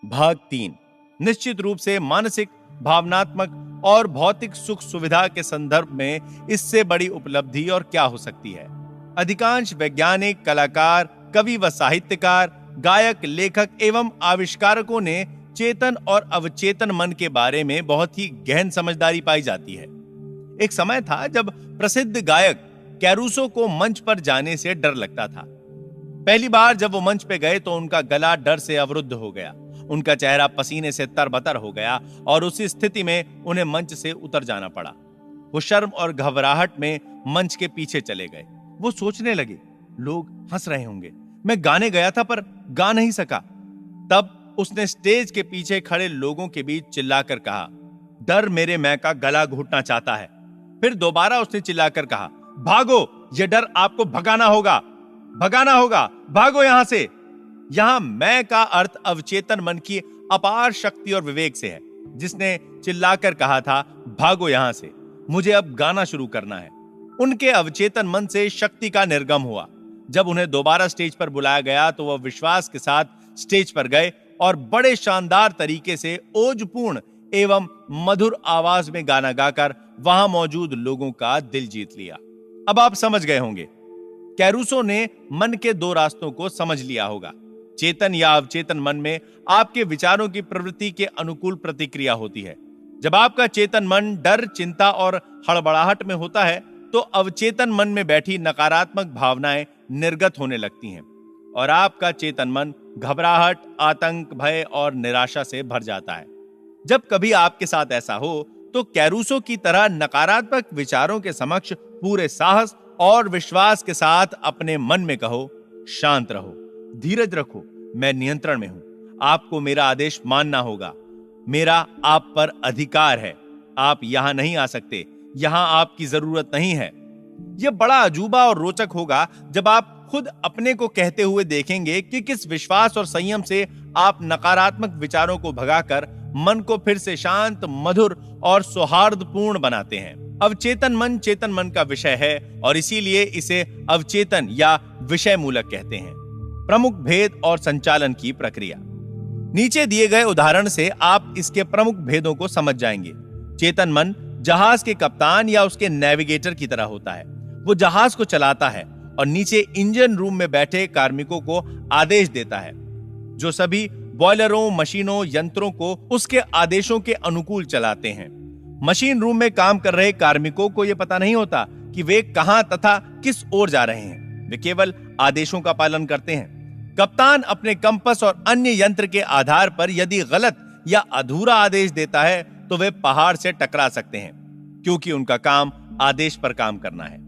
भाग 3। निश्चित रूप से मानसिक, भावनात्मक और भौतिक सुख सुविधा के संदर्भ में इससे बड़ी उपलब्धि और क्या हो सकती है। अधिकांश वैज्ञानिक, कलाकार, कवि व साहित्यकार, गायक, लेखक एवं आविष्कारकों ने चेतन और अवचेतन मन के बारे में बहुत ही गहन समझदारी पाई जाती है। एक समय था जब प्रसिद्ध गायक कैरूसो को मंच पर जाने से डर लगता था। पहली बार जब वो मंच पे गए तो उनका गला डर से अवरुद्ध हो गया, उनका चेहरा पसीने से तरबतर हो गया और उसी स्थिति में उन्हें मंच से उतर जाना पड़ा। वो शर्म और घबराहट में मंच के पीछे चले गए। वो सोचने लगे, लोग हंस रहे होंगे, मैं गाने गया था पर गा नहीं सका। तब उसने स्टेज के पीछे खड़े लोगों के बीच चिल्लाकर कहा, डर मेरे मैं का गला घोटना चाहता है। फिर दोबारा उसने चिल्लाकर कहा, भागो, ये डर आपको भगाना होगा, भगाना होगा, भागो यहां से। यहां मैं का अर्थ अवचेतन मन की अपार शक्ति और विवेक से है, जिसने चिल्लाकर कहा था, भागो यहां से, मुझे अब गाना शुरू करना है। उनके अवचेतन मन से शक्ति का निर्गम हुआ। जब उन्हें दोबारा स्टेज पर बुलाया गया तो वह विश्वास के साथ स्टेज पर गए और बड़े शानदार तरीके से ओजपूर्ण एवं मधुर आवाज में गाना गाकर वहां मौजूद लोगों का दिल जीत लिया। अब आप समझ गए होंगे, कैरूसो ने मन के दो रास्तों को समझ लिया होगा। चेतन या अवचेतन मन में आपके विचारों की प्रवृत्ति के अनुकूल प्रतिक्रिया होती है। जब आपका चेतन मन डर, चिंता और हड़बड़ाहट में होता है तो अवचेतन मन में बैठी नकारात्मक भावनाएं निर्गत होने लगती हैं और आपका चेतन मन घबराहट, आतंक, भय और निराशा से भर जाता है। जब कभी आपके साथ ऐसा हो तो कैरूसो की तरह नकारात्मक विचारों के समक्ष पूरे साहस और विश्वास के साथ अपने मन में कहो, शांत रहो, धीरज रखो, मैं नियंत्रण में हूं, आपको मेरा आदेश मानना होगा, मेरा आप पर अधिकार है, आप यहां नहीं आ सकते, यहां आपकी जरूरत नहीं है। यह बड़ा अजूबा और रोचक होगा जब आप खुद अपने को कहते हुए देखेंगे कि किस विश्वास और संयम से आप नकारात्मक विचारों को भगाकर मन को फिर से शांत, मधुर और सौहार्दपूर्ण बनाते हैं। अवचेतन मन चेतन मन का विषय है और इसीलिए इसे अवचेतन या विषय मूलक कहते हैं। प्रमुख भेद और संचालन की प्रक्रिया। नीचे दिए गए उदाहरण से आप इसके प्रमुख भेदों को समझ जाएंगे। चेतन मन जहाज के कप्तान या उसके नेविगेटर की तरह होता है। वो जहाज को चलाता है और नीचे इंजन रूम में बैठे कार्मिकों को आदेश देता है, जो सभी बॉयलरों, मशीनों, यंत्रों को उसके आदेशों के अनुकूल चलाते हैं। मशीन रूम में काम कर रहे कार्मिकों को यह पता नहीं होता कि वे कहां तथा किस ओर जा रहे हैं, वे केवल आदेशों का पालन करते हैं। कप्तान अपने कंपस और अन्य यंत्र के आधार पर यदि गलत या अधूरा आदेश देता है तो वे पहाड़ से टकरा सकते हैं, क्योंकि उनका काम आदेश पर काम करना है।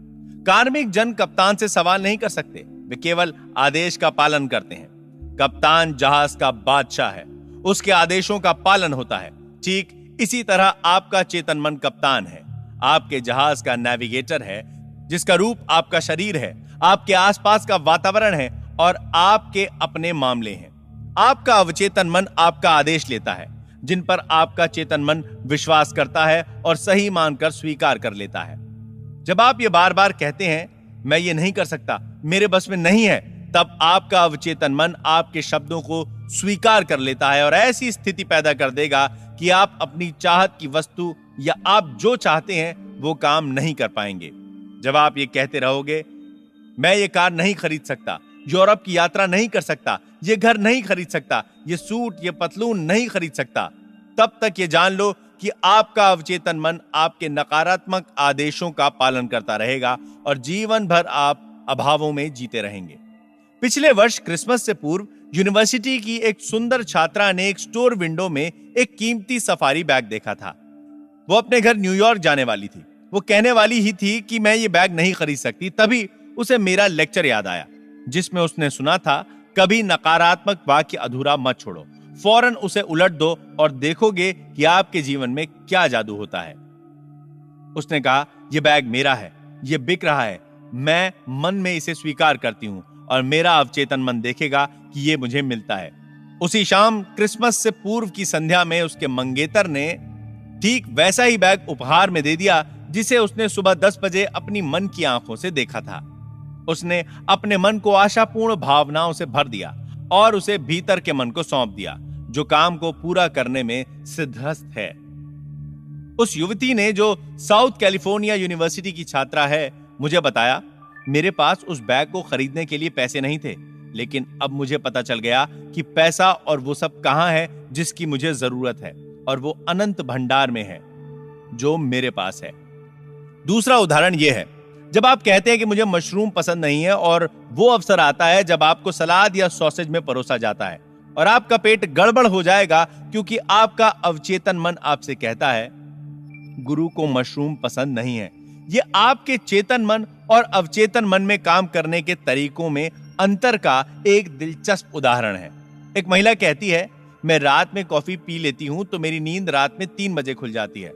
कार्मिक जन कप्तान से सवाल नहीं कर सकते, वे केवल आदेश का पालन करते हैं। कप्तान जहाज का बादशाह है, उसके आदेशों का पालन होता है। ठीक इसी तरह आपका चेतन मन कप्तान है, आपके जहाज का नेविगेटर है, जिसका रूप आपका शरीर है, आपके आसपास का वातावरण है और आपके अपने मामले हैं। आपका अवचेतन मन आपका आदेश लेता है, जिन पर आपका चेतन मन विश्वास करता है और सही मानकर स्वीकार कर लेता है। जब आप ये बार बार कहते हैं, मैं ये नहीं कर सकता, मेरे बस में नहीं है, तब आपका अवचेतन मन आपके शब्दों को स्वीकार कर लेता है और ऐसी स्थिति पैदा कर देगा कि आप अपनी चाहत की वस्तु या आप जो चाहते हैं वो काम नहीं कर पाएंगे। जब आप ये कहते रहोगे, मैं ये कार नहीं खरीद सकता, यूरोप की यात्रा नहीं कर सकता, ये घर नहीं खरीद सकता, ये सूट, ये पतलून नहीं खरीद सकता, तब तक ये जान लो कि आपका अवचेतन मन आपके नकारात्मक आदेशों का पालन करता रहेगा और जीवन भर आप अभावों में जीते रहेंगे। पिछले वर्ष क्रिसमस से पूर्व यूनिवर्सिटी की एक सुंदर छात्रा ने एक स्टोर विंडो में एक कीमती सफारी बैग देखा था। वो अपने घर न्यूयॉर्क जाने वाली थी। वो कहने वाली ही थी कि मैं ये बैग नहीं खरीद सकती। तभी उसे मेरा लेक्चर याद आया, जिसमें उसने सुना था, कभी नकारात्मक वाक्य अधूरा मत छोड़ो, फौरन उसे उलट दो और देखोगे कि आपके जीवन में क्या जादू होता है। उसने कहा, यह बैग मेरा है, यह बिक रहा है, मैं मन में इसे स्वीकार करती हूं और मेरा अवचेतन मन देखेगा कि यह मुझे मिलता है। उसी शाम क्रिसमस से पूर्व की संध्या में उसके मंगेतर ने ठीक वैसा ही बैग उपहार में दे दिया, जिसे उसने सुबह 10 बजे अपनी मन की आंखों से देखा था। उसने अपने मन को आशापूर्ण भावनाओं से भर दिया और उसे भीतर के मन को सौंप दिया, जो काम को पूरा करने में सिद्धहस्त है। उस युवती ने, जो साउथ कैलिफोर्निया यूनिवर्सिटी की छात्रा है, मुझे बताया, मेरे पास उस बैग को खरीदने के लिए पैसे नहीं थे, लेकिन अब मुझे पता चल गया कि पैसा और वो सब कहां है जिसकी मुझे जरूरत है, और वो अनंत भंडार में है जो मेरे पास है। दूसरा उदाहरण यह है, जब आप कहते हैं कि मुझे मशरूम पसंद नहीं है, और वो अवसर आता है जब आपको सलाद या सॉसेज में परोसा जाता है और आपका पेट गड़बड़ हो जाएगा क्योंकि आपका अवचेतन मन आपसे कहता है गुरु को मशरूम पसंद नहीं है। ये आपके चेतन मन और अवचेतन मन में काम करने के तरीकों में अंतर का एक दिलचस्प उदाहरण है। एक महिला कहती है, मैं रात में कॉफी पी लेती हूं तो मेरी नींद रात में 3 बजे खुल जाती है।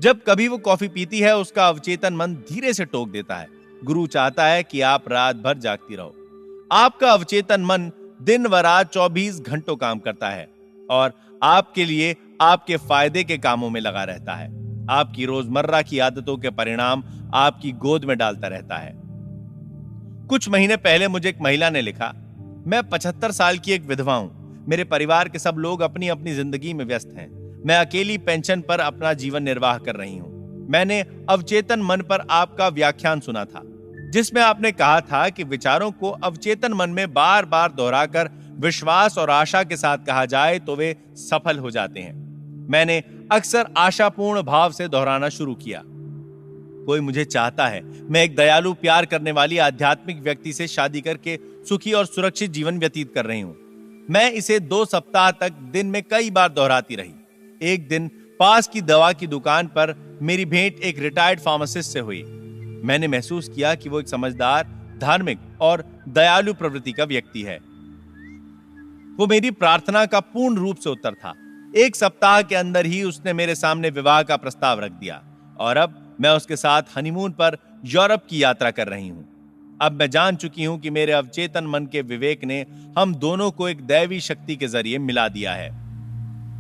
जब कभी वो कॉफी पीती है, उसका अवचेतन मन धीरे से टोक देता है, गुरु चाहता है कि आप रात भर जागती रहो। आपका अवचेतन मन दिन व रात 24 घंटों काम करता है और आपके लिए आपके फायदे के कामों में लगा रहता है। आपकी रोजमर्रा की आदतों के परिणाम आपकी गोद में डालता रहता है। कुछ महीने पहले मुझे एक महिला ने लिखा, मैं 75 साल की एक विधवा हूं। मेरे परिवार के सब लोग अपनी अपनी जिंदगी में व्यस्त हैं। मैं अकेली पेंशन पर अपना जीवन निर्वाह कर रही हूं। मैंने अवचेतन मन पर आपका व्याख्यान सुना था, जिसमें आपने कहा था कि विचारों को अवचेतन मन में बार बार दोहराकर विश्वास और आशा के साथ कहा जाए तो वे सफल हो जाते हैं। मैंने अक्सर आशापूर्ण भाव से दोहराना शुरू किया। कोई मुझे चाहता है, मैं एक दयालु, प्यार करने वाली आध्यात्मिक व्यक्ति से शादी करके सुखी और सुरक्षित जीवन व्यतीत कर रही हूं। मैं इसे 2 सप्ताह तक दिन में कई बार दोहराती रही। एक दिन पास की दवा की दुकान पर मेरी भेंट एक रिटायर्ड फार्मासिस्ट से हुई। मैंने महसूस किया कि वो एक समझदार, धार्मिक और दयालु प्रवृत्ति का व्यक्ति है। वो मेरी प्रार्थना का पूर्ण रूप से उत्तर था। 1 सप्ताह के अंदर ही उसने मेरे सामने विवाह का प्रस्ताव रख दिया और अब मैं उसके साथ हनीमून पर यूरोप की यात्रा कर रही हूं। अब मैं जान चुकी हूं कि मेरे अवचेतन मन के विवेक ने हम दोनों को एक दैवी शक्ति के जरिए मिला दिया है।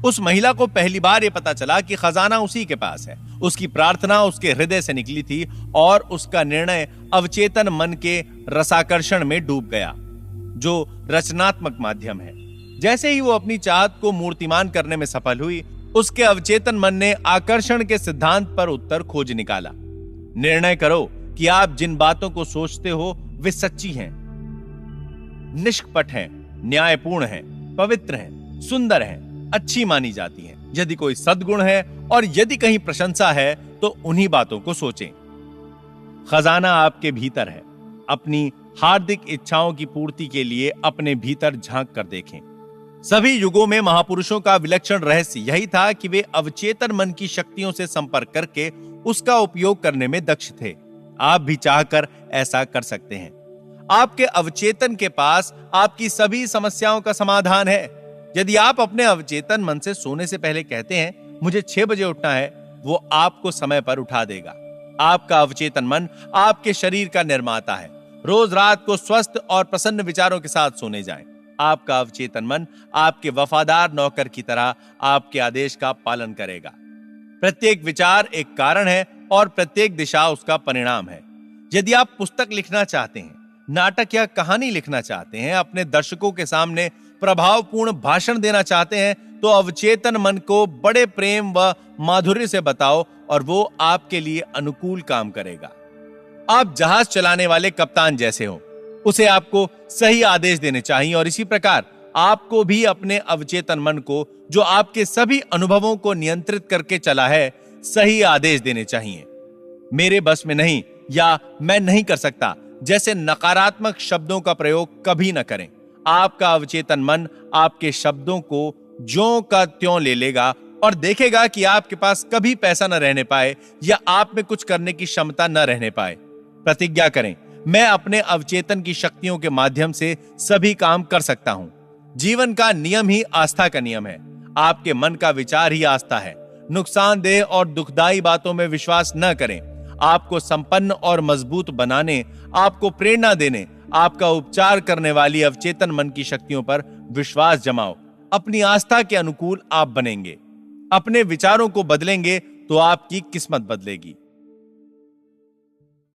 उस महिला को पहली बार यह पता चला कि खजाना उसी के पास है। उसकी प्रार्थना उसके हृदय से निकली थी और उसका निर्णय अवचेतन मन के रसाकर्षण में डूब गया, जो रचनात्मक माध्यम है। जैसे ही वो अपनी चाहत को मूर्तिमान करने में सफल हुई, उसके अवचेतन मन ने आकर्षण के सिद्धांत पर उत्तर खोज निकाला। निर्णय करो कि आप जिन बातों को सोचते हो वे सच्ची हैं, निष्कपट हैं, न्यायपूर्ण हैं, पवित्र हैं, सुंदर हैं, अच्छी मानी जाती हैं। यदि कोई सद्गुण है और यदि कहीं प्रशंसा है तो उन्हीं बातों को सोचें। खजाना आपके भीतर है। अपनी हार्दिक इच्छाओं की पूर्ति के लिए अपने भीतर झांक कर देखें। सभी युगों में महापुरुषों का विलक्षण रहस्य यही था कि वे अवचेतन मन की शक्तियों से संपर्क करके उसका उपयोग करने में दक्ष थे। आप भी चाहकर ऐसा कर सकते हैं। आपके अवचेतन के पास आपकी सभी समस्याओं का समाधान है। यदि आप अपने अवचेतन मन से सोने से पहले कहते हैं मुझे 6 बजे उठना है, वो आपको समय पर उठा देगा। आपका अवचेतन मन आपके शरीर का निर्माता है। रोज रात को स्वस्थ और प्रसन्न विचारों के साथ सोने जाएं। आपका अवचेतन मन आपके वफादार नौकर की तरह आपके आदेश का पालन करेगा। प्रत्येक विचार एक कारण है और प्रत्येक दिशा उसका परिणाम है। यदि आप पुस्तक लिखना चाहते हैं, नाटक या कहानी लिखना चाहते हैं, अपने दर्शकों के सामने प्रभावपूर्ण भाषण देना चाहते हैं, तो अवचेतन मन को बड़े प्रेम व माधुर्य से बताओ और वो आपके लिए अनुकूल काम करेगा। आप जहाज चलाने वाले कप्तान जैसे हो, उसे आपको सही आदेश देने चाहिए और इसी प्रकार आपको भी अपने अवचेतन मन को, जो आपके सभी अनुभवों को नियंत्रित करके चला है, सही आदेश देने चाहिए। मेरे बस में नहीं या मैं नहीं कर सकता जैसे नकारात्मक शब्दों का प्रयोग कभी न करें। आपका अवचेतन मन आपके शब्दों को ज्यों का त्यों ले लेगा और देखेगा कि आपके पास कभी पैसा न रहने पाए या आप में कुछ करने की क्षमता न रहने पाए। प्रतिज्ञा करें, मैं अपने अवचेतन की शक्तियों के माध्यम से सभी काम कर सकता हूं। जीवन का नियम ही आस्था का नियम है। आपके मन का विचार ही आस्था है। नुकसानदेह और दुखदायी बातों में विश्वास न करें। आपको संपन्न और मजबूत बनाने, आपको प्रेरणा देने, आपका उपचार करने वाली अवचेतन मन की शक्तियों पर विश्वास जमाओ। अपनी आस्था के अनुकूल आप बनेंगे। अपने विचारों को बदलेंगे तो आपकी किस्मत बदलेगी।